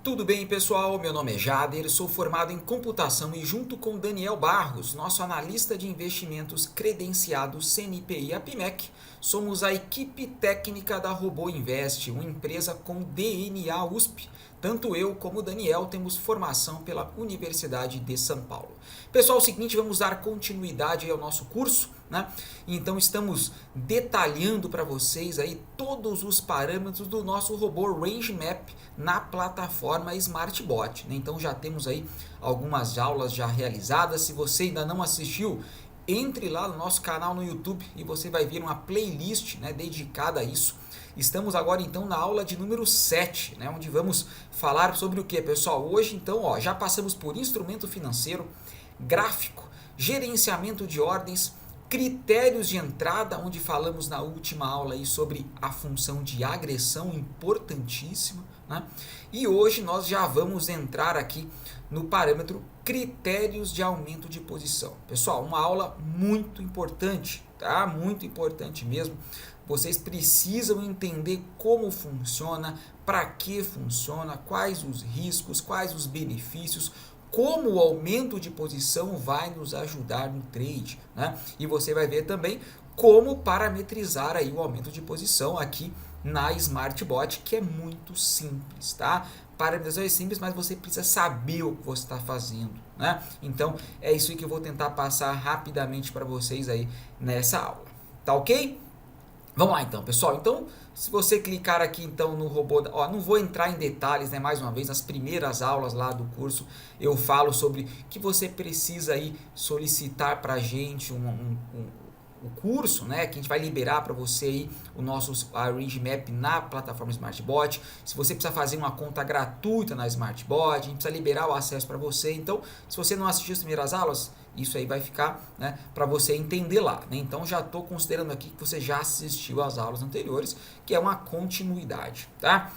Tudo bem, pessoal? Meu nome é Jader, sou formado em computação e junto com Daniel Barros, nosso analista de investimentos credenciado CNPI APMEC, somos a equipe técnica da Robô Invest, uma empresa com DNA USP. Tanto eu como o Daniel temos formação pela Universidade de São Paulo. Pessoal, é o seguinte, vamos dar continuidade ao nosso curso, né? Então estamos detalhando para vocês aí todos os parâmetros do nosso robô Range Map na plataforma SmartBot, né? Então já temos aí algumas aulas já realizadas. Se você ainda não assistiu, entre lá no nosso canal no YouTube e você vai ver uma playlist, né, dedicada a isso. Estamos agora então na aula de número 7, né, onde vamos falar sobre o que, pessoal? Hoje então já passamos por instrumento financeiro, gráfico, gerenciamento de ordens, critérios de entrada, onde falamos na última aula aí sobre a função de agressão, importantíssima, né? E hoje nós já vamos entrar aqui no parâmetro critérios de aumento de posição. Pessoal, uma aula muito importante, tá? Muito importante mesmo. Vocês precisam entender como funciona, para que funciona, quais os riscos, quais os benefícios, como o aumento de posição vai nos ajudar no trade, né? E você vai ver também como parametrizar aí o aumento de posição aqui na SmartBot, que é muito simples, tá? Parametrização é simples, mas você precisa saber o que você está fazendo, né? Então é isso que eu vou tentar passar rapidamente para vocês aí nessa aula, tá ok? Vamos lá então, pessoal. Então, se você clicar aqui então no robô, não vou entrar em detalhes, né? Mais uma vez, nas primeiras aulas lá do curso eu falo sobre que você precisa aí solicitar para a gente o curso, né, que a gente vai liberar para você aí o nosso Range Map na plataforma SmartBot. Se você precisa fazer uma conta gratuita na SmartBot, a gente precisa liberar o acesso para você. Então, se você não assistiu as primeiras aulas, isso aí vai ficar, né, para você entender lá, né? Então já estou considerando aqui que você já assistiu às aulas anteriores, que é uma continuidade, tá?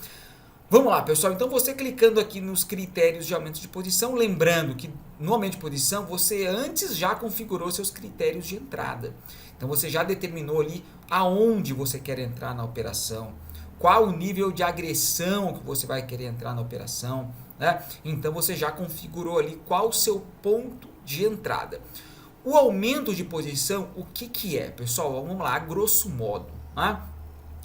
Vamos lá, pessoal. Então você clicando aqui nos critérios de aumento de posição, lembrando que no aumento de posição você antes já configurou seus critérios de entrada. Então você já determinou ali aonde você quer entrar na operação, qual o nível de agressão que você vai querer entrar na operação, né? Então você já configurou ali qual o seu ponto de entrada. O aumento de posição, o que é, pessoal? Vamos lá, grosso modo, né?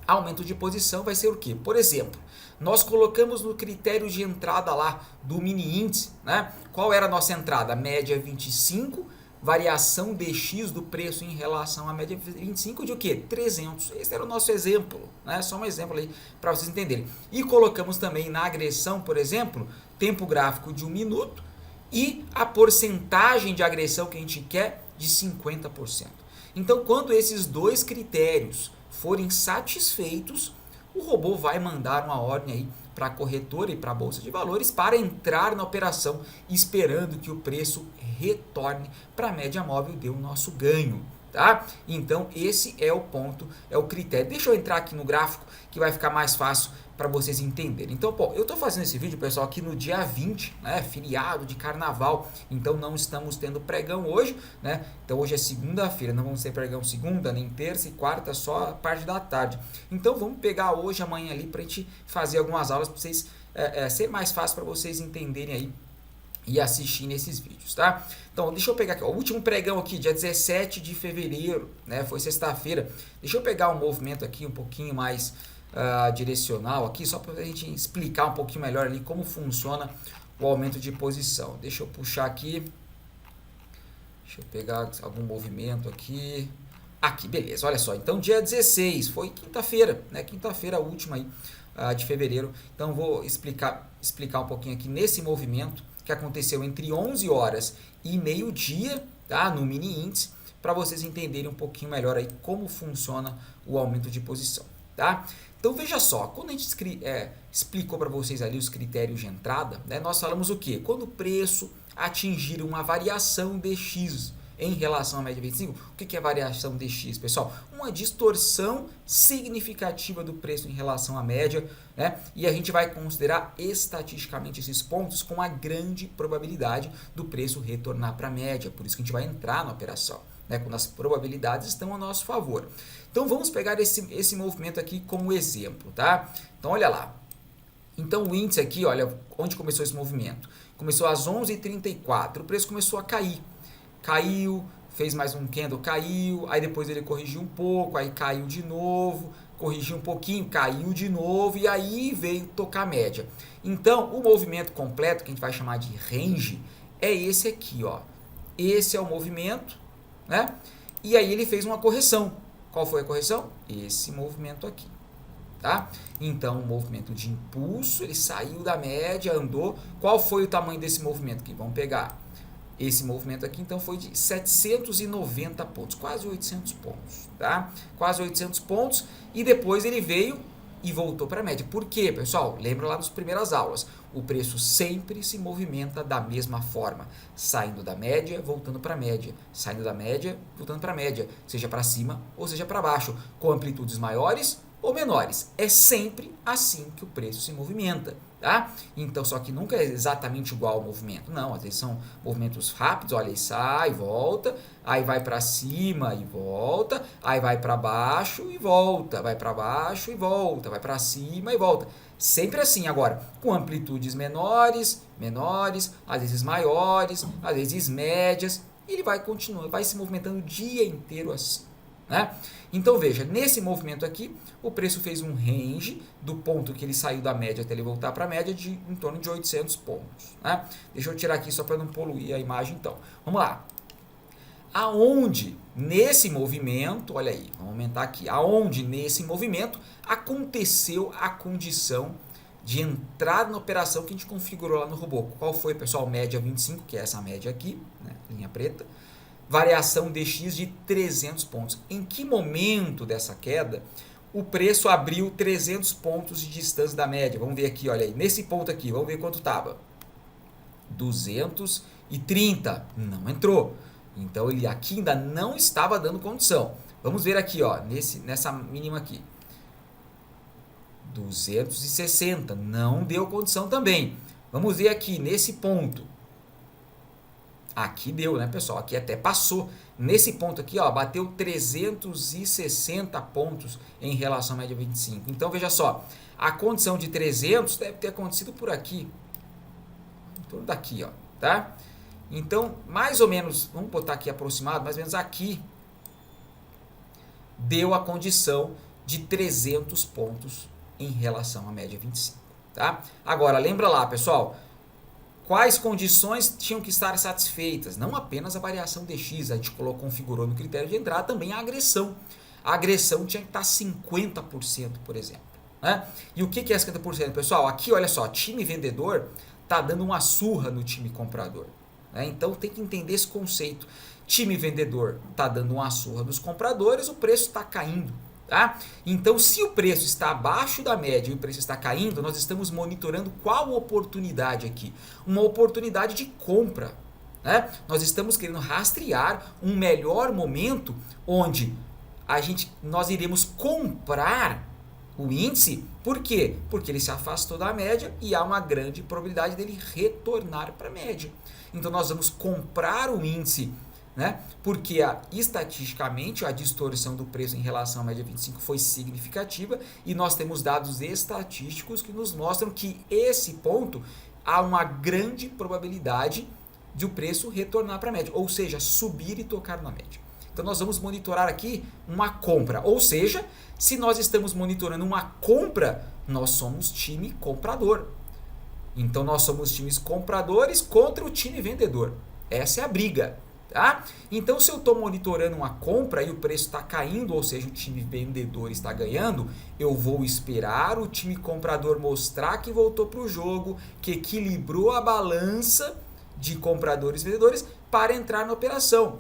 Aumento de posição vai ser o quê? Por exemplo, nós colocamos no critério de entrada lá do mini índice, né? Qual era a nossa entrada? Média 25, variação DX do preço em relação à média 25 de o quê? 300. Esse era o nosso exemplo, né? Só um exemplo aí para vocês entenderem. E colocamos também na agressão, por exemplo, tempo gráfico de 1 minuto e a porcentagem de agressão que a gente quer de 50%. Então, quando esses dois critérios forem satisfeitos, o robô vai mandar uma ordem aí para a corretora e para a bolsa de valores para entrar na operação, esperando que o preço retorne para a média móvel e dê o nosso ganho, tá? Então esse é o ponto, é o critério. Deixa eu entrar aqui no gráfico que vai ficar mais fácil para vocês entenderem. Então, eu estou fazendo esse vídeo, pessoal, aqui no dia 20, né, feriado de carnaval, então não estamos tendo pregão hoje, né? Então hoje é segunda-feira, não vamos ter pregão segunda, nem terça e quarta, só a parte da tarde. Então vamos pegar hoje, amanhã ali, para a gente fazer algumas aulas, para vocês ser mais fácil para vocês entenderem aí e assistir nesses vídeos, tá? Então, deixa eu pegar aqui, ó, o último pregão aqui, dia 17 de fevereiro, né, foi sexta-feira. Deixa eu pegar um movimento aqui um pouquinho mais direcional aqui, só para a gente explicar um pouquinho melhor ali como funciona o aumento de posição. Deixa eu puxar aqui, deixa eu pegar algum movimento aqui. Aqui, beleza, olha só, então dia 16, foi quinta-feira, né, quinta-feira última aí de fevereiro. Então, vou explicar um pouquinho aqui nesse movimento que aconteceu entre 11 horas e meio-dia, tá, no mini índice, para vocês entenderem um pouquinho melhor aí como funciona o aumento de posição, tá? Então veja só, quando a gente explicou para vocês ali os critérios de entrada, né, nós falamos o quê? Quando o preço atingir uma variação DX em relação à média 25, o que é variação DX, pessoal? Uma distorção significativa do preço em relação à média, né? E a gente vai considerar estatisticamente esses pontos com a grande probabilidade do preço retornar para a média, por isso que a gente vai entrar na operação, né? Quando as probabilidades estão a nosso favor. Então vamos pegar esse movimento aqui como exemplo, tá? Então olha lá. Então o índice aqui, olha, onde começou esse movimento? Começou às 11h34, o preço começou a cair. Caiu, fez mais um candle, caiu, aí depois ele corrigiu um pouco, aí caiu de novo, corrigiu um pouquinho, caiu de novo e aí veio tocar a média. Então o movimento completo, que a gente vai chamar de range, é esse aqui, ó. Esse é o movimento, né? E aí ele fez uma correção. Qual foi a correção? Esse movimento aqui. Tá? Então, um movimento de impulso, ele saiu da média, andou. Qual foi o tamanho desse movimento aqui? Vamos pegar esse movimento aqui, então foi de 790 pontos, quase 800 pontos, tá? Quase 800 pontos e depois ele veio e voltou para a média. Por quê, pessoal? Lembra lá das primeiras aulas, o preço sempre se movimenta da mesma forma, saindo da média, voltando para a média, saindo da média, voltando para a média, seja para cima ou seja para baixo, com amplitudes maiores ou menores. É sempre assim que o preço se movimenta, tá? Então, só que nunca é exatamente igual ao movimento. Não, às vezes são movimentos rápidos, olha, aí sai, volta, aí vai para cima e volta, aí vai para baixo e volta, vai para baixo e volta, vai para cima e volta. Sempre assim, agora, com amplitudes menores, às vezes maiores, às vezes médias, ele vai continuando, vai se movimentando o dia inteiro assim, né? Então veja, nesse movimento aqui, o preço fez um range do ponto que ele saiu da média até ele voltar para a média de em torno de 800 pontos. Né? Deixa eu tirar aqui só para não poluir a imagem então. Vamos lá. Aonde nesse movimento, olha aí, vamos aumentar aqui, aonde nesse movimento aconteceu a condição de entrada na operação que a gente configurou lá no robô. Qual foi, pessoal? Média 25, que é essa média aqui, né? Linha preta. Variação DX de 300 pontos. Em que momento dessa queda o preço abriu 300 pontos de distância da média? Vamos ver aqui, olha aí, nesse ponto aqui, vamos ver quanto estava. 230, não entrou. Então ele aqui ainda não estava dando condição. Vamos ver aqui, ó, nessa mínima aqui. 260, não deu condição também. Vamos ver aqui nesse ponto. Aqui deu, né, pessoal? Aqui até passou. Nesse ponto aqui, ó, bateu 360 pontos em relação à média 25. Então, veja só, a condição de 300 deve ter acontecido por aqui. Em torno daqui, ó, tá? Então, mais ou menos, vamos botar aqui aproximado, mais ou menos aqui, deu a condição de 300 pontos em relação à média 25, tá? Agora, lembra lá, pessoal, quais condições tinham que estar satisfeitas? Não apenas a variação DX, a gente configurou no critério de entrada também a agressão. A agressão tinha que estar 50%, por exemplo. Né? E o que é 50%, pessoal? Aqui, olha só, time vendedor está dando uma surra no time comprador. Né? Então tem que entender esse conceito. Time vendedor está dando uma surra nos compradores, o preço está caindo. Tá? Então, se o preço está abaixo da média e o preço está caindo, nós estamos monitorando qual oportunidade aqui? Uma oportunidade de compra. Né? Nós estamos querendo rastrear um melhor momento onde nós iremos comprar o índice. Por quê? Porque ele se afastou da média e há uma grande probabilidade dele retornar para a média. Então, nós vamos comprar o índice, né? Porque estatisticamente a distorção do preço em relação à média 25 foi significativa e nós temos dados estatísticos que nos mostram que esse ponto há uma grande probabilidade de o preço retornar para a média, ou seja, subir e tocar na média. Então nós vamos monitorar aqui uma compra, ou seja, se nós estamos monitorando uma compra, nós somos time comprador. Então nós somos times compradores contra o time vendedor. Essa é a briga. Tá? Então, se eu estou monitorando uma compra e o preço está caindo, ou seja, o time vendedor está ganhando, eu vou esperar o time comprador mostrar que voltou para o jogo, que equilibrou a balança de compradores e vendedores para entrar na operação.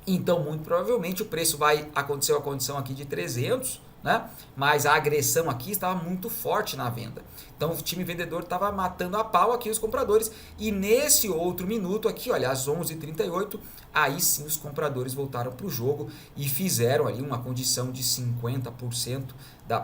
Então, muito provavelmente, o preço vai acontecer a condição aqui de 300, né? Mas a agressão aqui estava muito forte na venda. Então o time vendedor estava matando a pau aqui os compradores. E nesse outro minuto aqui, olha, às 11h38, aí sim os compradores voltaram para o jogo e fizeram ali uma condição de 50%,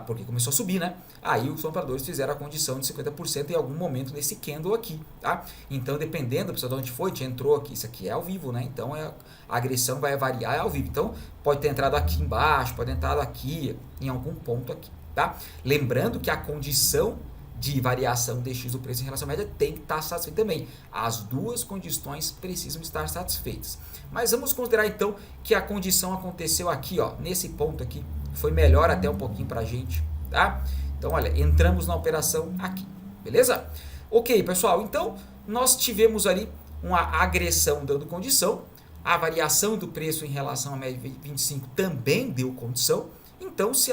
porque começou a subir, né? Aí os compradores fizeram a condição de 50% em algum momento nesse candle aqui, tá? Então dependendo de onde foi, a gente entrou aqui, isso aqui é ao vivo, né? Então a agressão vai variar ao vivo. Então pode ter entrado aqui embaixo, pode ter entrado aqui, em algum ponto aqui, tá? Lembrando que a condição de variação dx do preço em relação à média tem que estar satisfeito também. As duas condições precisam estar satisfeitas. Mas vamos considerar então que a condição aconteceu aqui, ó, nesse ponto aqui. Foi melhor até um pouquinho para a gente, tá? Então, olha, entramos na operação aqui, beleza? Ok, pessoal, então nós tivemos ali uma agressão dando condição. A variação do preço em relação à média 25 também deu condição. Então, se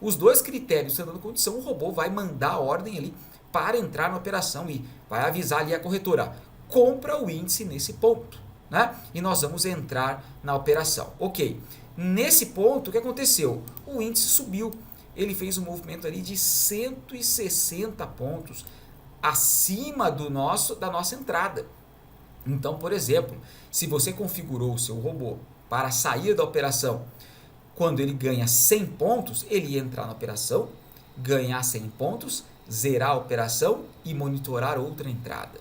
os dois critérios estão dando condição, o robô vai mandar a ordem ali para entrar na operação e vai avisar ali a corretora, compra o índice nesse ponto, né? E nós vamos entrar na operação. Ok, nesse ponto, o que aconteceu? O índice subiu, ele fez um movimento ali de 160 pontos acima da nossa entrada. Então, por exemplo, se você configurou o seu robô para sair da operação quando ele ganha 100 pontos, ele ia entrar na operação, ganhar 100 pontos, zerar a operação e monitorar outra entrada.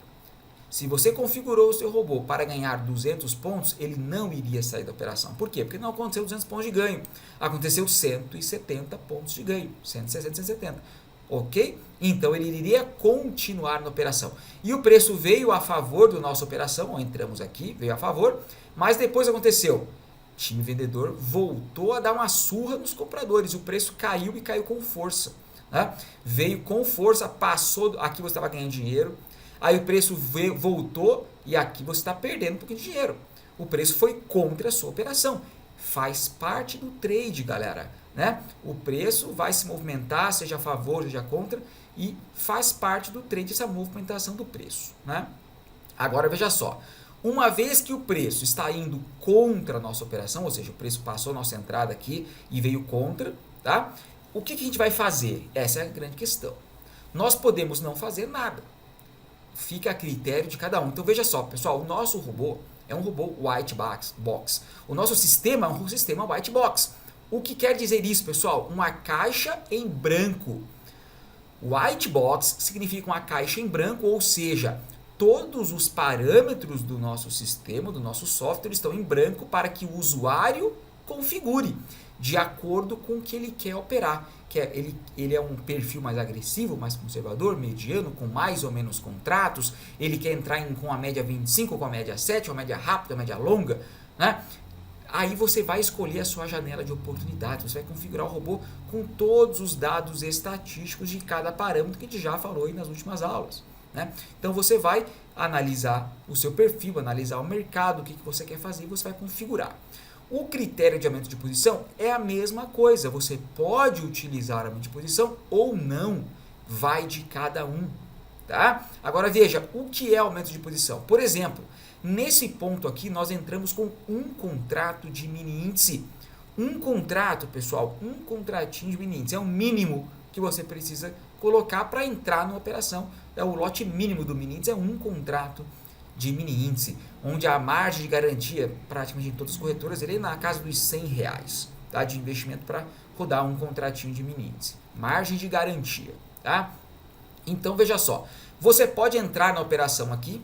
Se você configurou o seu robô para ganhar 200 pontos, ele não iria sair da operação. Por quê? Porque não aconteceu 200 pontos de ganho, aconteceu 170 pontos de ganho, 160, 170. Ok? Então ele iria continuar na operação. E o preço veio a favor da nossa operação, ó, entramos aqui, veio a favor, mas depois aconteceu, o time vendedor voltou a dar uma surra nos compradores, o preço caiu e caiu com força, né? Veio com força, passou, aqui você estava ganhando dinheiro, aí o preço voltou e aqui você está perdendo um pouquinho de dinheiro. O preço foi contra a sua operação. Faz parte do trade, galera, né? O preço vai se movimentar, seja a favor, seja contra, e faz parte do trade essa movimentação do preço, né? Agora veja só, uma vez que o preço está indo contra a nossa operação, ou seja, o preço passou a nossa entrada aqui e veio contra, tá? O que a gente vai fazer? Essa é a grande questão. Nós podemos não fazer nada. Fica a critério de cada um. Então veja só, pessoal, o nosso robô é um robô white box. O nosso sistema é um sistema white box. O que quer dizer isso, pessoal? Uma caixa em branco. White box significa uma caixa em branco, ou seja, todos os parâmetros do nosso sistema, do nosso software, estão em branco para que o usuário configure de acordo com o que ele quer operar. Ele é um perfil mais agressivo, mais conservador, mediano, com mais ou menos contratos. Ele quer entrar com a média 25, com a média 7, com a média rápida, a média longa, né? Aí você vai escolher a sua janela de oportunidades, você vai configurar o robô com todos os dados estatísticos de cada parâmetro que a gente já falou aí nas últimas aulas, né? Então você vai analisar o seu perfil, analisar o mercado, o que você quer fazer e você vai configurar. O critério de aumento de posição é a mesma coisa, você pode utilizar aumento de posição ou não, vai de cada um, tá? Agora veja, o que é aumento de posição? Por exemplo, nesse ponto aqui, nós entramos com um contrato de mini índice. Um contrato, pessoal, um contratinho de mini índice. É o mínimo que você precisa colocar para entrar na operação. É o lote mínimo do mini índice, é um contrato de mini índice, onde a margem de garantia, praticamente em todas as corretoras, ele é na casa dos R$100, tá? De investimento para rodar um contratinho de mini índice. Margem de garantia, tá? Então, veja só, você pode entrar na operação aqui,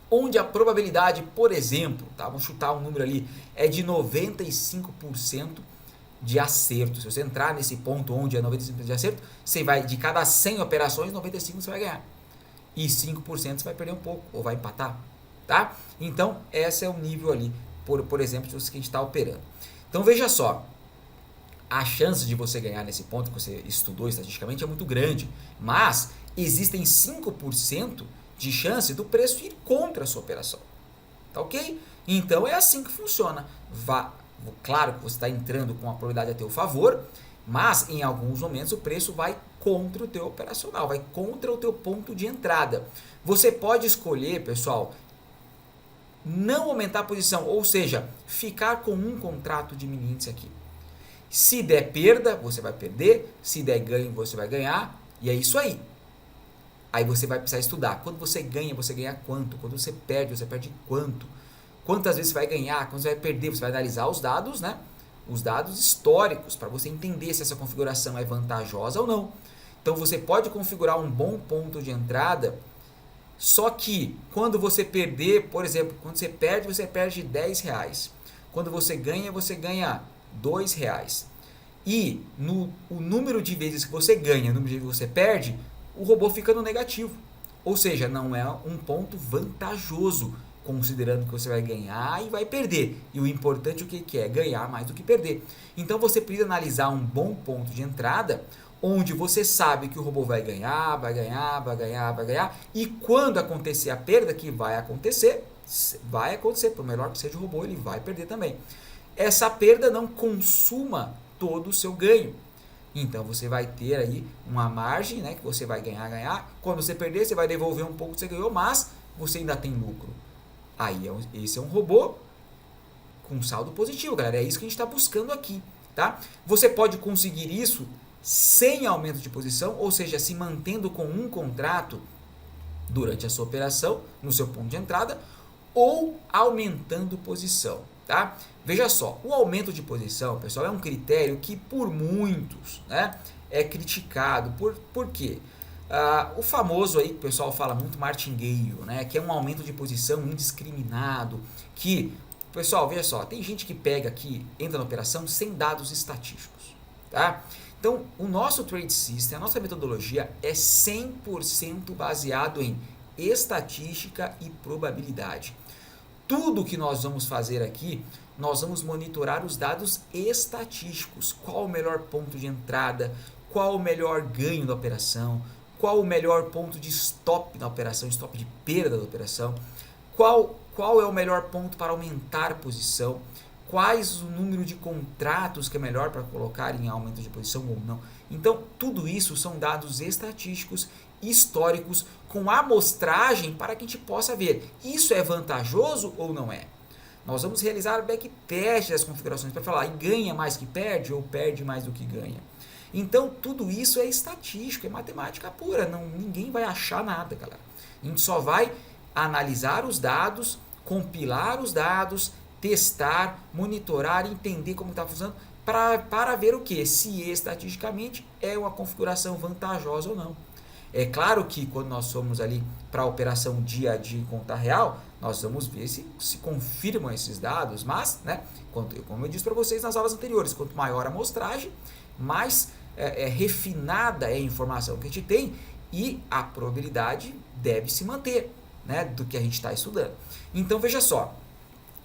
onde a probabilidade, por exemplo, tá, vamos chutar um número ali, é de 95% de acerto. Se você entrar nesse ponto onde é 95% de acerto, você vai, de cada 100 operações, 95 você vai ganhar. E 5% você vai perder um pouco, ou vai empatar, tá? Então, esse é o nível ali, por exemplo, que a gente está operando. Então, veja só, a chance de você ganhar nesse ponto que você estudou estatisticamente é muito grande, mas existem 5% de chance do preço ir contra a sua operação, tá ok? Então, é assim que funciona. Claro que você está entrando com a probabilidade a teu favor, mas em alguns momentos o preço vai contra o teu operacional, vai contra o teu ponto de entrada. Você pode escolher, pessoal, não aumentar a posição, ou seja, ficar com um contrato de mini índice aqui. Se der perda, você vai perder, se der ganho, você vai ganhar, e é isso aí. Aí você vai precisar estudar. Quando você ganha quanto? Quando você perde quanto? Quantas vezes você vai ganhar? Quando você vai perder? Você vai analisar os dados, né? Os dados históricos, para você entender se essa configuração é vantajosa ou não. Então você pode configurar um bom ponto de entrada, só que quando você perder, por exemplo, quando você perde R$10. Quando você ganha R$2. E o número de vezes que você ganha, o número de vezes que você perde, o robô fica no negativo. Ou seja, não é um ponto vantajoso, considerando que você vai ganhar e vai perder. E o importante o que é? Ganhar mais do que perder. Então você precisa analisar um bom ponto de entrada, onde você sabe que o robô vai ganhar, vai ganhar, vai ganhar, vai ganhar. E quando acontecer a perda, que vai acontecer, por melhor que seja o robô, ele vai perder também. Essa perda não consuma todo o seu ganho. Então você vai ter aí uma margem, né, que você vai ganhar. Quando você perder, você vai devolver um pouco que você ganhou, mas você ainda tem lucro. Aí esse é um robô com saldo positivo, galera. É isso que a gente está buscando aqui, tá? Você pode conseguir isso sem aumento de posição, ou seja, se mantendo com um contrato durante a sua operação, no seu ponto de entrada, ou aumentando posição, tá? Veja só, o aumento de posição, pessoal, é um critério que por muitos, né, é criticado. Por quê? O famoso aí, que o pessoal fala muito, martingale, né, que é um aumento de posição indiscriminado, que, pessoal, veja só, tem gente que pega aqui, entra na operação sem dados estatísticos, tá? Então, o nosso trade system, a nossa metodologia é 100% baseado em estatística e probabilidade. Tudo que nós vamos fazer aqui, nós vamos monitorar os dados estatísticos. Qual o melhor ponto de entrada, qual o melhor ganho da operação, qual o melhor ponto de stop da operação, stop de perda da operação, qual é o melhor ponto para aumentar a posição, quais o número de contratos que é melhor para colocar em aumento de posição ou não. Então, tudo isso são dados estatísticos, históricos, com amostragem para que a gente possa ver, isso é vantajoso ou não é? Nós vamos realizar backtest das configurações para falar, e ganha mais que perde ou perde mais do que ganha. Então, tudo isso é estatístico, é matemática pura, ninguém vai achar nada, galera. A gente só vai analisar os dados, compilar os dados, testar, monitorar, entender como está funcionando, para ver o que? Se estatisticamente é uma configuração vantajosa ou não. É claro que quando nós somos ali para a operação dia a dia em conta real, nós vamos ver se confirmam esses dados, mas, né, como eu disse para vocês nas aulas anteriores, quanto maior a amostragem, mais refinada é a informação que a gente tem e a probabilidade deve se manter, né, do que a gente está estudando. Então veja só,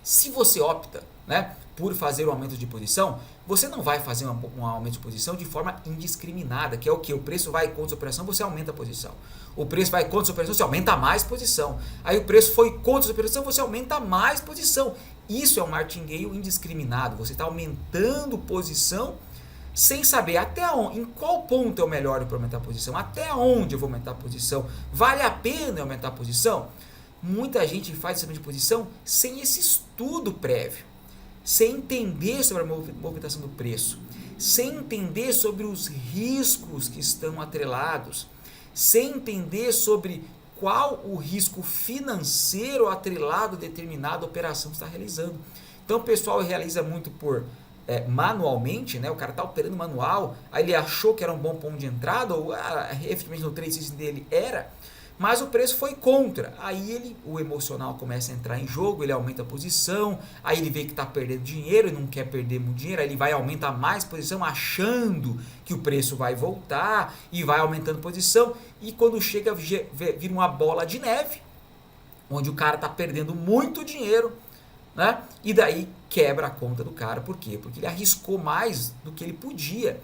se você opta, né, por fazer um aumento de posição, você não vai fazer um aumento de posição de forma indiscriminada, que é o que? O preço vai contra a operação, você aumenta a posição. O preço vai contra a operação, você aumenta mais posição. Aí o preço foi contra a operação, você aumenta mais posição. Isso é um martingale indiscriminado, você está aumentando posição sem saber até onde, em qual ponto é o melhor para aumentar a posição, até onde eu vou aumentar a posição, vale a pena eu aumentar a posição? Muita gente faz esse aumento de posição sem esse estudo prévio, sem entender sobre a movimentação do preço, sem entender sobre os riscos que estão atrelados, sem entender sobre qual o risco financeiro atrelado a determinada operação que está realizando. Então o pessoal realiza muito manualmente, né? O cara está operando manual, aí ele achou que era um bom ponto de entrada, ou efetivamente no trade system dele era, mas o preço foi contra. Aí o emocional começa a entrar em jogo, ele aumenta a posição, aí ele vê que está perdendo dinheiro e não quer perder muito dinheiro, aí ele vai aumentar mais posição achando que o preço vai voltar e vai aumentando posição, e quando chega vira uma bola de neve, onde o cara está perdendo muito dinheiro, né? E daí quebra a conta do cara. Por quê? Porque ele arriscou mais do que ele podia,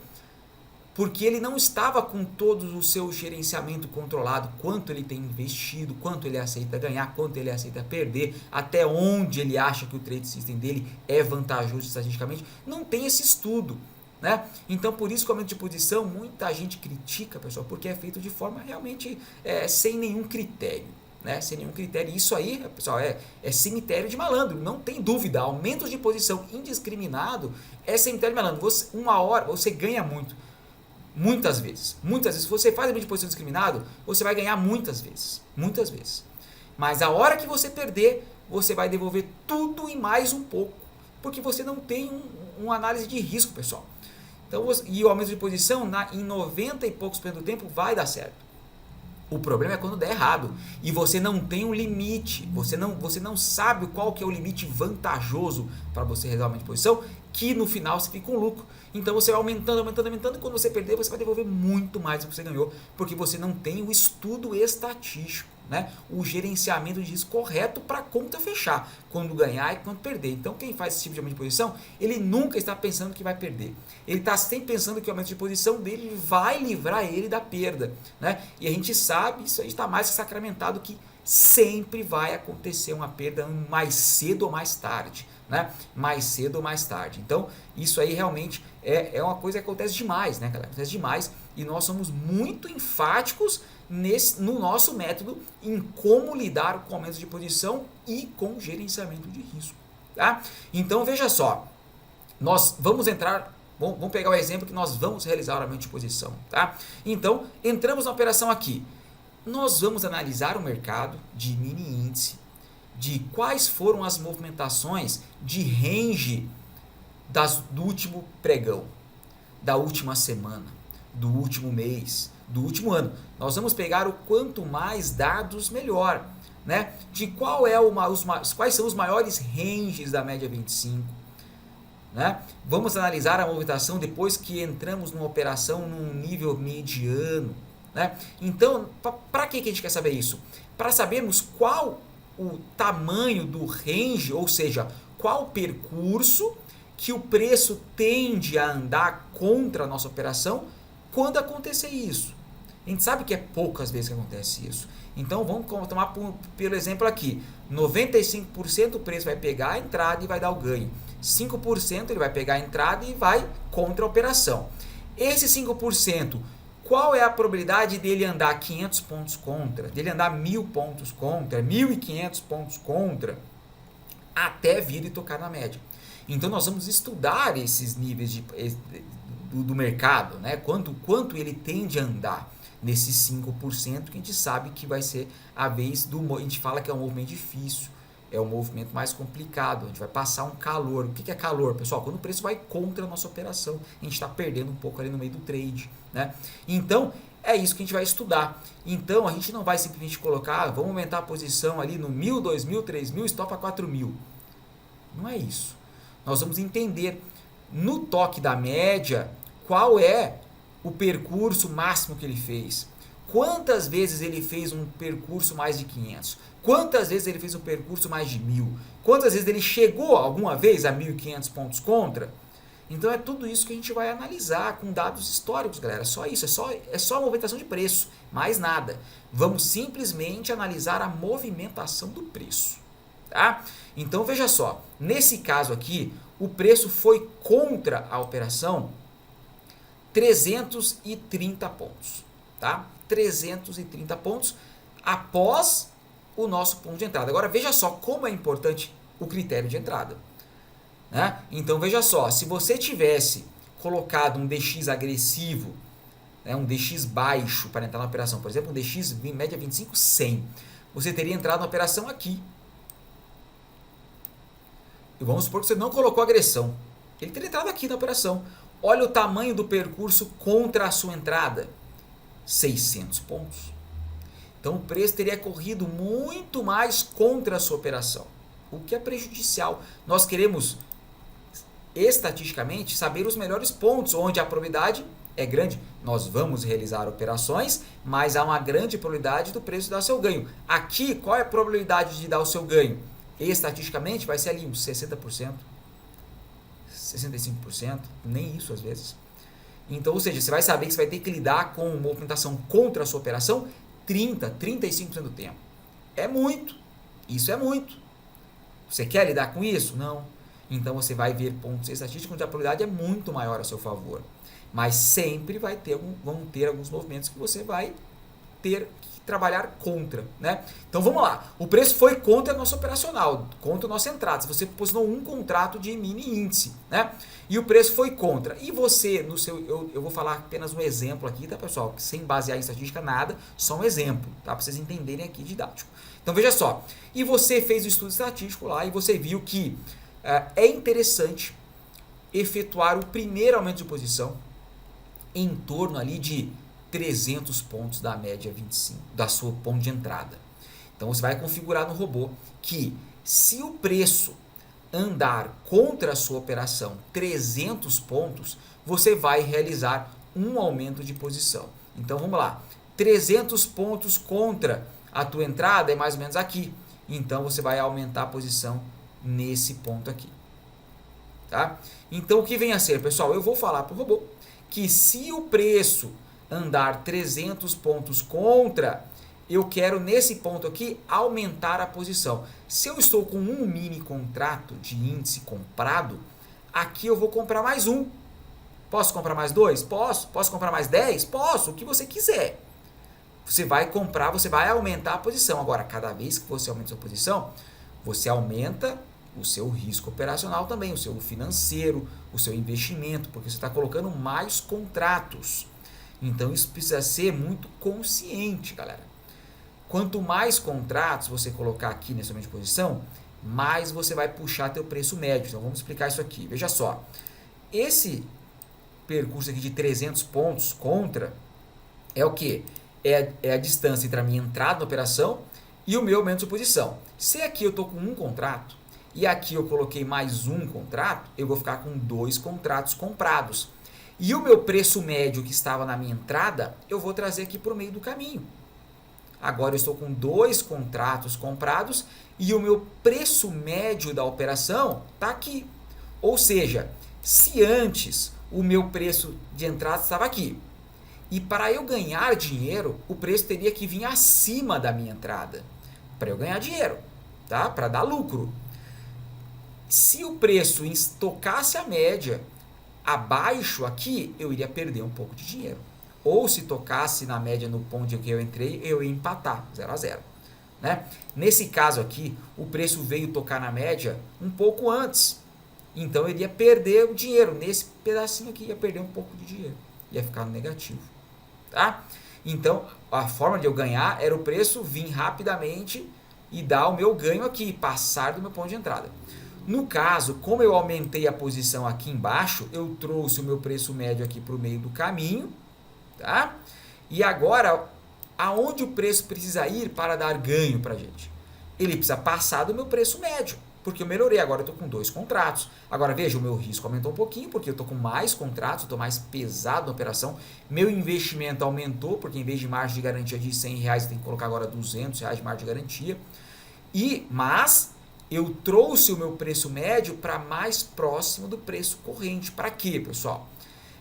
porque ele não estava com todo o seu gerenciamento controlado, quanto ele tem investido, quanto ele aceita ganhar, quanto ele aceita perder, até onde ele acha que o trade system dele é vantajoso estatisticamente. Não tem esse estudo, né? Então, por isso que o aumento de posição, muita gente critica, pessoal, porque é feito de forma realmente sem nenhum critério. Né? Sem nenhum critério. Isso aí, pessoal, é cemitério de malandro, não tem dúvida. Aumento de posição indiscriminado é cemitério de malandro. Uma hora você ganha muito. Muitas vezes. Se você faz aumento de posição indiscriminado, você vai ganhar muitas vezes. Muitas vezes. Mas a hora que você perder, você vai devolver tudo e mais um pouco. Porque você não tem uma análise de risco, pessoal. Então, e o aumento de posição, em 90 e poucos por cento do tempo, vai dar certo. O problema é quando der errado e você não tem um limite, você não sabe qual que é o limite vantajoso para você realizar uma posição, que no final você fica com lucro. Então você vai aumentando, aumentando, aumentando, e quando você perder, você vai devolver muito mais do que você ganhou, porque você não tem o estudo estatístico, né? O gerenciamento de risco correto para a conta fechar, quando ganhar e quando perder. Então quem faz esse tipo de aumento de posição, ele nunca está pensando que vai perder. Ele está sempre pensando que o aumento de posição dele vai livrar ele da perda, né? E a gente sabe, isso aí está mais que sacramentado, que sempre vai acontecer uma perda mais cedo ou mais tarde, né? Mais cedo ou mais tarde. Então, isso aí realmente é uma coisa que acontece demais, né, galera? Acontece demais e nós somos muito enfáticos no nosso método em como lidar com aumento de posição e com gerenciamento de risco, tá? Então, veja só, nós vamos entrar, vamos pegar o exemplo que nós vamos realizar o aumento de posição, tá? Então, entramos na operação aqui. Nós vamos analisar o mercado de mini índice, de quais foram as movimentações de range do último pregão, da última semana, do último mês, do último ano. Nós vamos pegar o quanto mais dados, melhor, né? De quais são os maiores ranges da média 25, né? Vamos analisar a movimentação depois que entramos numa operação num nível mediano, né? Então, para que a gente quer saber isso? Para sabermos qual o tamanho do range, ou seja, qual o percurso que o preço tende a andar contra a nossa operação quando acontecer isso. A gente sabe que é poucas vezes que acontece isso. Então vamos tomar pelo exemplo aqui. 95% o preço vai pegar a entrada e vai dar o ganho. 5% ele vai pegar a entrada e vai contra a operação. Esse 5%, qual é a probabilidade dele andar 500 pontos contra, dele andar 1.000 pontos contra, 1.500 pontos contra, até vir e tocar na média? Então nós vamos estudar esses níveis do mercado, né? Quanto ele tende a andar nesses 5%, que a gente sabe que vai ser a vez a gente fala que é um movimento difícil, é um movimento mais complicado, a gente vai passar um calor. O que é calor, pessoal? Quando o preço vai contra a nossa operação, a gente está perdendo um pouco ali no meio do trade, né? Então, é isso que a gente vai estudar. Então, a gente não vai simplesmente colocar, vamos aumentar a posição ali no 1.000, 2.000, 3.000, stop a 4.000. Não é isso. Nós vamos entender no toque da média qual é o percurso máximo que ele fez. Quantas vezes ele fez um percurso mais de 500? Quantas vezes ele fez um percurso mais de 1.000? Quantas vezes ele chegou alguma vez a 1.500 pontos contra? Então é tudo isso que a gente vai analisar com dados históricos, galera. Só isso, é só a movimentação de preço, mais nada. Vamos simplesmente analisar a movimentação do preço, tá? Então veja só, nesse caso aqui, o preço foi contra a operação 330 pontos, tá? 330 pontos após o nosso ponto de entrada. Agora veja só como é importante o critério de entrada, né? Então veja só, se você tivesse colocado um DX agressivo, né, um DX baixo para entrar na operação, por exemplo, um DX média 25, 100, você teria entrado na operação aqui. E vamos supor que você não colocou agressão. Ele teria entrado aqui na operação. Olha o tamanho do percurso contra a sua entrada. 600 pontos. Então o preço teria corrido muito mais contra a sua operação, o que é prejudicial. Nós queremos, estatisticamente, saber os melhores pontos, onde a probabilidade é grande. Nós vamos realizar operações, mas há uma grande probabilidade do preço dar seu ganho. Aqui, qual é a probabilidade de dar o seu ganho? Estatisticamente vai ser ali uns 60%, 65%, nem isso às vezes. Então, ou seja, você vai saber que você vai ter que lidar com uma movimentação contra a sua operação 35% do tempo. É muito. Isso é muito. Você quer lidar com isso? Não. Então você vai ver pontos estatísticos onde a probabilidade é muito maior a seu favor. Mas sempre vão ter alguns movimentos que você vai ter que trabalhar contra, né? Então vamos lá. O preço foi contra a nossa operacional, contra a nossa entrada. Se você posicionou um contrato de mini índice, né? E o preço foi contra. E você, eu vou falar apenas um exemplo aqui, tá, pessoal? Sem basear em estatística nada, só um exemplo, tá? Para vocês entenderem aqui didático. Então veja só. E você fez o estudo estatístico lá e você viu que é interessante efetuar o primeiro aumento de posição em torno ali de 300 pontos da média 25, da sua ponto de entrada. Então você vai configurar no robô que se o preço andar contra a sua operação 300 pontos, você vai realizar um aumento de posição. Então vamos lá, 300 pontos contra a tua entrada é mais ou menos aqui. Então você vai aumentar a posição nesse ponto aqui. Tá? Então o que vem a ser, pessoal? Eu vou falar para o robô que se o preço andar 300 pontos contra, eu quero nesse ponto aqui aumentar a posição. Se eu estou com um mini contrato de índice comprado, aqui eu vou comprar mais um. Posso comprar mais 2? Posso. Posso comprar mais 10? Posso, o que você quiser. Você vai comprar, você vai aumentar a posição. Agora, cada vez que você aumenta a sua posição, você aumenta o seu risco operacional também, o seu financeiro, o seu investimento, porque você está colocando mais contratos. Então, isso precisa ser muito consciente, galera. Quanto mais contratos você colocar aqui nessa mesma posição, mais você vai puxar teu preço médio. Então, vamos explicar isso aqui. Veja só, esse percurso aqui de 300 pontos contra é o quê? É a distância entre a minha entrada na operação e o meu aumento de posição. Se aqui eu estou com um contrato e aqui eu coloquei mais um contrato, eu vou ficar com 2 contratos comprados. E o meu preço médio que estava na minha entrada, eu vou trazer aqui para o meio do caminho. Agora eu estou com 2 contratos comprados e o meu preço médio da operação está aqui. Ou seja, se antes o meu preço de entrada estava aqui, e para eu ganhar dinheiro, o preço teria que vir acima da minha entrada, para eu ganhar dinheiro, tá? Para dar lucro. Se o preço tocasse a média abaixo aqui, eu iria perder um pouco de dinheiro. Ou se tocasse na média no ponto em que eu entrei, eu ia empatar, 0 a 0. Né? Nesse caso aqui, o preço veio tocar na média um pouco antes. Então eu iria perder o dinheiro. Nesse pedacinho aqui, ia perder um pouco de dinheiro. Ia ficar no negativo. Tá? Então, a forma de eu ganhar era o preço vir rapidamente e dar o meu ganho aqui, passar do meu ponto de entrada. No caso, como eu aumentei a posição aqui embaixo, eu trouxe o meu preço médio aqui para o meio do caminho. Tá? E agora, aonde o preço precisa ir para dar ganho para a gente? Ele precisa passar do meu preço médio, porque eu melhorei. Agora eu estou com 2 contratos. Agora veja, o meu risco aumentou um pouquinho, porque eu estou com mais contratos, estou mais pesado na operação. Meu investimento aumentou, porque em vez de margem de garantia de R$100, eu tenho que colocar agora R$200 de margem de garantia. Mas eu trouxe o meu preço médio para mais próximo do preço corrente. Para quê, pessoal?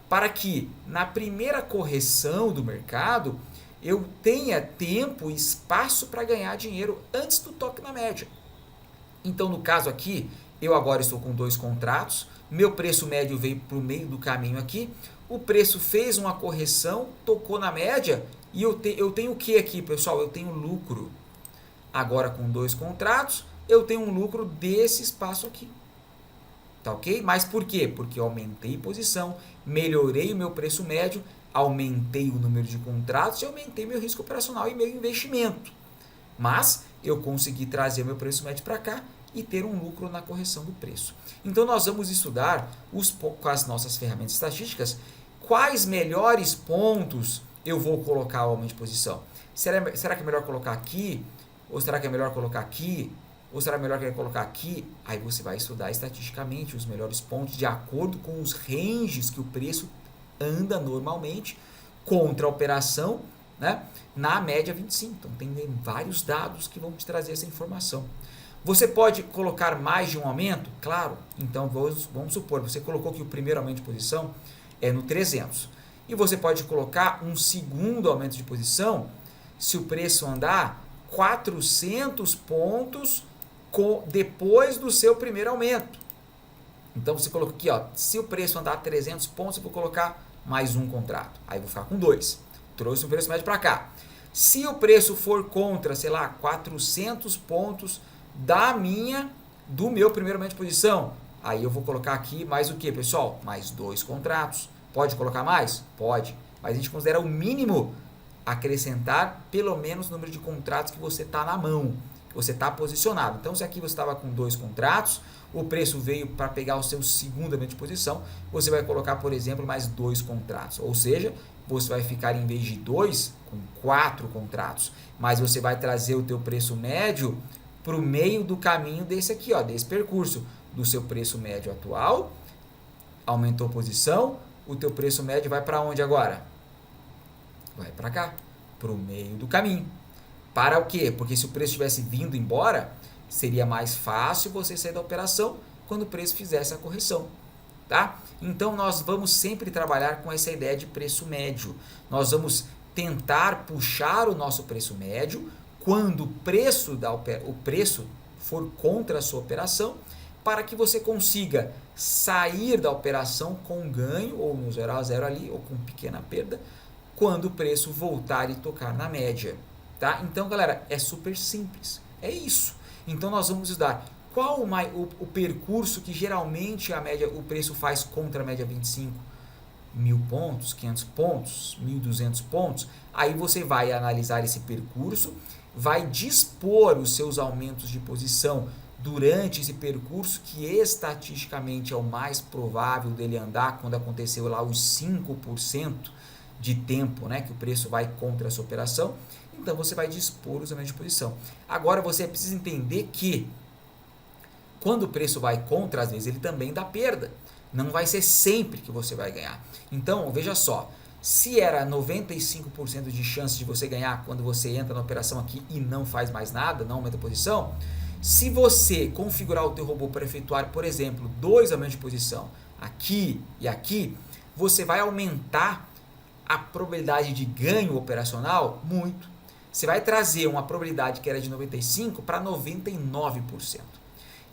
Para que na primeira correção do mercado eu tenha tempo e espaço para ganhar dinheiro antes do toque na média. Então, no caso aqui, eu agora estou com 2 contratos, meu preço médio veio para o meio do caminho aqui, o preço fez uma correção, tocou na média e eu tenho o que aqui, pessoal? Eu tenho lucro. Agora, com 2 contratos, eu tenho um lucro desse espaço aqui. Tá ok? Mas por quê? Porque eu aumentei posição, melhorei o meu preço médio, aumentei o número de contratos e aumentei meu risco operacional e meu investimento. Mas eu consegui trazer meu preço médio para cá e ter um lucro na correção do preço. Então nós vamos estudar com as nossas ferramentas estatísticas quais melhores pontos eu vou colocar o aumento de posição. Será que é melhor colocar aqui? Ou será que é melhor colocar aqui? Ou será melhor que colocar aqui? Aí você vai estudar estatisticamente os melhores pontos de acordo com os ranges que o preço anda normalmente contra a operação, né, na média 25. Então tem vários dados que vão te trazer essa informação. Você pode colocar mais de um aumento? Claro. Então vamos supor, você colocou que o primeiro aumento de posição é no 300. E você pode colocar um segundo aumento de posição se o preço andar 400 pontos depois do seu primeiro aumento. Então você colocou aqui, ó, se o preço andar 300 pontos, eu vou colocar mais um contrato. Aí eu vou ficar com 2. Trouxe o preço médio para cá. Se o preço for contra, sei lá, 400 pontos do meu primeiro aumento de posição, aí eu vou colocar aqui mais o que, pessoal? Mais 2 contratos. Pode colocar mais? Pode. Mas a gente considera o mínimo acrescentar pelo menos o número de contratos que você está na mão. você está posicionado. Então, se aqui você estava com 2 contratos, o preço veio para pegar o seu segundo aumento de posição, você vai colocar, por exemplo, mais 2 contratos. Ou seja, você vai ficar, em vez de 2, com 4 contratos. Mas você vai trazer o teu preço médio para o meio do caminho desse aqui, ó, desse percurso. Do seu preço médio atual, aumentou a posição, o teu preço médio vai para onde agora? Vai para cá, para o meio do caminho. Para o quê? Porque se o preço tivesse vindo embora, seria mais fácil você sair da operação quando o preço fizesse a correção, tá? Então, nós vamos sempre trabalhar com essa ideia de preço médio. Nós vamos tentar puxar o nosso preço médio quando o preço for contra a sua operação, para que você consiga sair da operação com ganho, ou no 0 a 0 ali, ou com pequena perda, quando o preço voltar e tocar na média, tá? Então, galera, é super simples, é isso. Então, nós vamos estudar qual o percurso que geralmente o preço faz contra a média 25, 1.000 pontos, 500 pontos, 1.200 pontos. Aí você vai analisar esse percurso, vai dispor os seus aumentos de posição durante esse percurso, que estatisticamente é o mais provável dele andar quando aconteceu lá os 5% de tempo, né, que o preço vai contra essa operação. Então, você vai dispor os aumentos de posição. Agora, você precisa entender que quando o preço vai contra, às vezes ele também dá perda. Não vai ser sempre que você vai ganhar. Então, veja só, se era 95% de chance de você ganhar quando você entra na operação aqui e não faz mais nada, não aumenta a posição, se você configurar o teu robô para efetuar, por exemplo, 2 aumentos de posição aqui e aqui, você vai aumentar a probabilidade de ganho operacional muito. Você vai trazer uma probabilidade que era de 95% para 99%.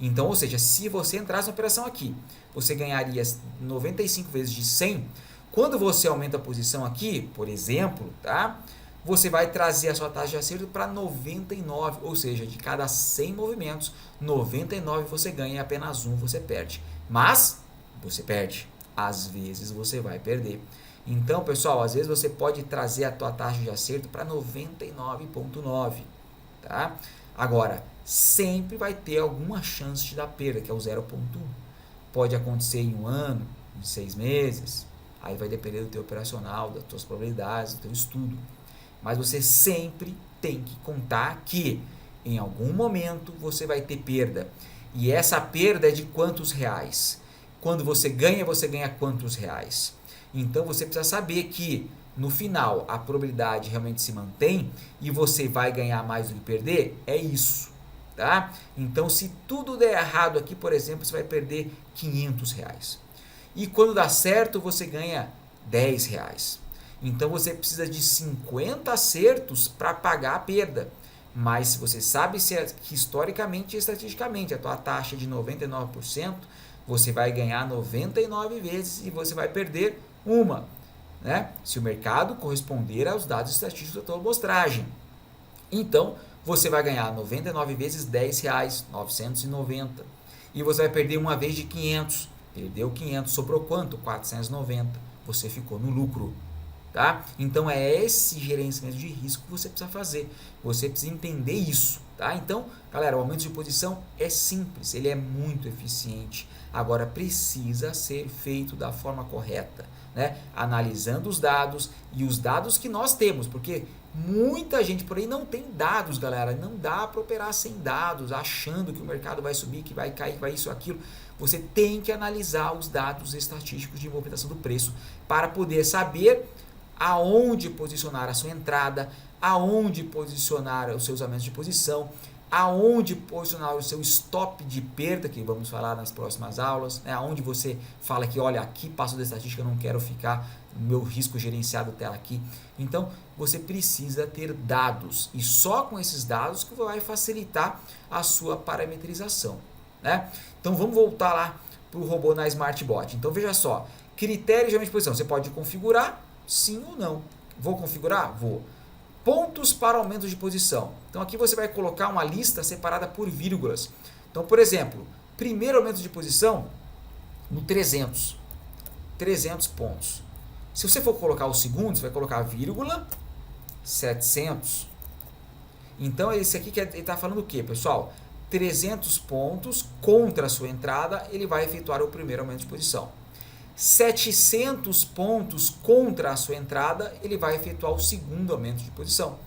Então, ou seja, se você entrasse na operação aqui, você ganharia 95 vezes de 100. Quando você aumenta a posição aqui, por exemplo, tá? Você vai trazer a sua taxa de acerto para 99, ou seja, de cada 100 movimentos, 99 você ganha e apenas 1 você perde. Mas você perde, às vezes você vai perder. Então, pessoal, às vezes você pode trazer a tua taxa de acerto para 99,9, tá? Agora, sempre vai ter alguma chance de dar perda, que é o 0,1. Pode acontecer em 1 ano, em 6 meses, aí vai depender do teu operacional, das tuas probabilidades, do teu estudo. Mas você sempre tem que contar que em algum momento você vai ter perda. E essa perda é de quantos reais? Quando você ganha quantos reais? Então você precisa saber que no final a probabilidade realmente se mantém e você vai ganhar mais do que perder, é isso, tá? Então se tudo der errado aqui, por exemplo, você vai perder 500 reais. E quando dá certo, você ganha 10 reais. Então você precisa de 50 acertos para pagar a perda. Mas se você sabe que historicamente e estatisticamente a tua taxa é de 99%, você vai ganhar 99 vezes e você vai perder uma, né? Se o mercado corresponder aos dados estatísticos da tua amostragem. Então, você vai ganhar 99 vezes 10 reais, 990. E você vai perder uma vez de 500. Perdeu 500, sobrou quanto? 490. Você ficou no lucro. Tá? Então é esse gerenciamento de risco que você precisa fazer. Você precisa entender isso. Tá? Então, galera, o aumento de posição é simples, ele é muito eficiente. Agora precisa ser feito da forma correta, né? Analisando os dados e os dados que nós temos, porque muita gente por aí não tem dados, galera. Não dá para operar sem dados, achando que o mercado vai subir, que vai cair, que vai isso, aquilo. Você tem que analisar os dados estatísticos de movimentação do preço para poder saber aonde posicionar a sua entrada, aonde posicionar os seus aumentos de posição, aonde posicionar o seu stop de perda, que vamos falar nas próximas aulas, né? Aonde você fala que, olha, aqui passou da estatística, eu não quero ficar no meu risco gerenciado até aqui. Então, você precisa ter dados, e só com esses dados que vai facilitar a sua parametrização, né? Então, vamos voltar lá para o robô na SmartBot. Então, veja só, critérios de aumento de posição, você pode configurar, sim ou não. Vou configurar? Vou. Pontos para aumento de posição. Então aqui você vai colocar uma lista separada por vírgulas. Então, por exemplo, primeiro aumento de posição no 300. 300 pontos. Se você for colocar o segundo, você vai colocar vírgula 700. Então, esse aqui ele está falando o quê, pessoal? 300 pontos contra a sua entrada, ele vai efetuar o primeiro aumento de posição. 700 pontos contra a sua entrada, ele vai efetuar o segundo aumento de posição.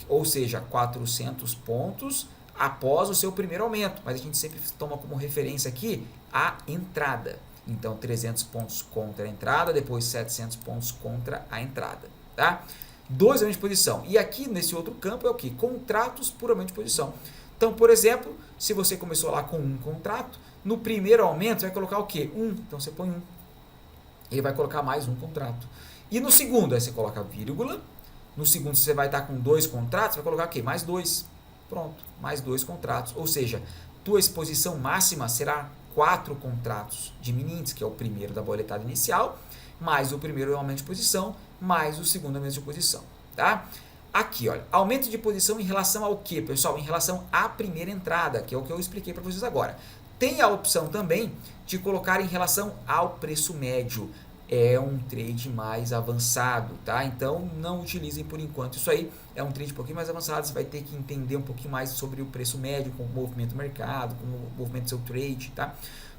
Ou seja, 400 pontos após o seu primeiro aumento. Mas a gente sempre toma como referência aqui a entrada. Então, 300 pontos contra a entrada, depois 700 pontos contra a entrada. Tá? 2 aumentos de posição. E aqui, nesse outro campo, é o quê? Contratos por aumento de posição. Então, por exemplo, se você começou lá com um contrato, no primeiro aumento você vai colocar o quê? 1. Então, você põe 1. Ele vai colocar mais um contrato. E no segundo, aí você coloca vírgula. No segundo, você vai estar com 2 contratos, vai colocar o quê? Mais 2. Pronto, mais 2 contratos. Ou seja, tua exposição máxima será 4 contratos de mini índice, que é o primeiro da boletada inicial, mais o primeiro aumento de posição, mais o segundo aumento de posição. Tá? Aqui, olha, aumento de posição em relação ao quê, pessoal? Em relação à primeira entrada, que é o que eu expliquei para vocês agora. Tem a opção também de colocar em relação ao preço médio. É um trade mais avançado, tá? Então, não utilizem por enquanto. Isso aí é um trade um pouquinho mais avançado. Você vai ter que entender um pouquinho mais sobre o preço médio, com o movimento do mercado, com o movimento do seu trade, tá?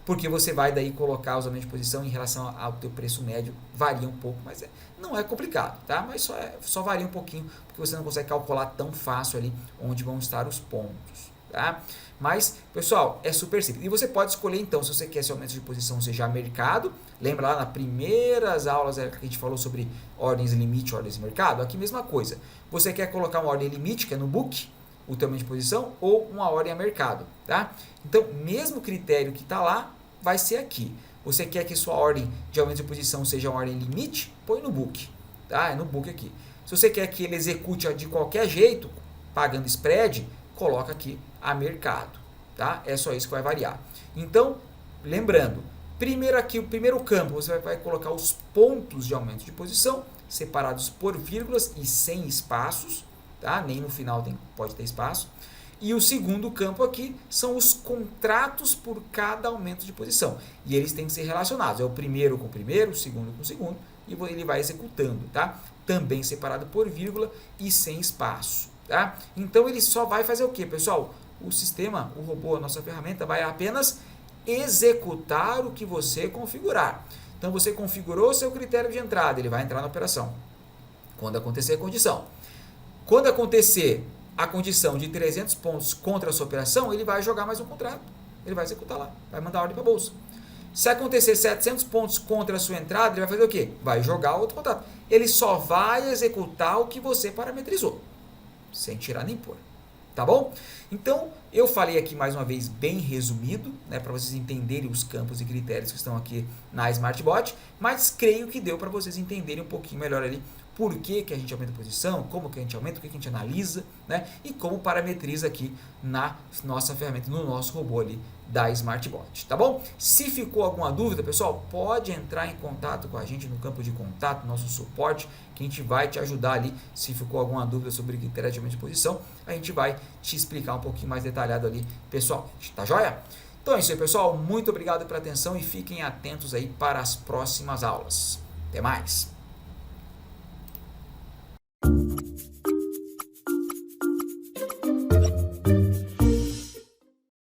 Porque você vai daí colocar os aumentos de posição em relação ao teu preço médio. Varia um pouco, mas não é complicado, tá? Mas só varia um pouquinho, porque você não consegue calcular tão fácil ali onde vão estar os pontos, tá? Mas, pessoal, é super simples. E você pode escolher, então, se você quer esse aumento de posição seja mercado. Lembra lá nas primeiras aulas que a gente falou sobre ordens limite, ordens de mercado? Aqui mesma coisa. Você quer colocar uma ordem limite, que é no book, o teu aumento de posição, ou uma ordem a mercado, tá? Então, mesmo critério que está lá, vai ser aqui. Você quer que sua ordem de aumento de posição seja uma ordem limite? Põe no book, tá? É no book aqui. Se você quer que ele execute de qualquer jeito, pagando spread, coloca aqui a mercado, tá? É só isso que vai variar. Então, lembrando, primeiro aqui, o primeiro campo, você vai colocar os pontos de aumento de posição, separados por vírgulas e sem espaços, tá? Nem no final pode ter espaço. E o segundo campo aqui são os contratos por cada aumento de posição. E eles têm que ser relacionados. É o primeiro com o primeiro, o segundo com o segundo, e ele vai executando, tá? Também separado por vírgula e sem espaço. Tá? Então ele só vai fazer o que, pessoal? O sistema, o robô, a nossa ferramenta vai apenas executar o que você configurar. Então você configurou o seu critério de entrada, ele vai entrar na operação. Quando acontecer a condição. Quando acontecer a condição de 300 pontos contra a sua operação, ele vai jogar mais um contrato. Ele vai executar lá, vai mandar a ordem para a bolsa. Se acontecer 700 pontos contra a sua entrada, ele vai fazer o quê? Vai jogar outro contrato. Ele só vai executar o que você parametrizou. Sem tirar nem pôr, tá bom? Então, eu falei aqui mais uma vez bem resumido, né, para vocês entenderem os campos e critérios que estão aqui na SmartBot, mas creio que deu para vocês entenderem um pouquinho melhor ali por que a gente aumenta a posição, como que a gente aumenta, o que a gente analisa, né, e como parametriza aqui na nossa ferramenta, no nosso robô ali da SmartBot, tá bom? Se ficou alguma dúvida, pessoal, pode entrar em contato com a gente no campo de contato, nosso suporte, que a gente vai te ajudar ali. Se ficou alguma dúvida sobre critério de aumento de posição, a gente vai te explicar um pouquinho mais detalhado ali, pessoalmente, tá joia? Então é isso aí, pessoal, muito obrigado pela atenção e fiquem atentos aí para as próximas aulas. Até mais!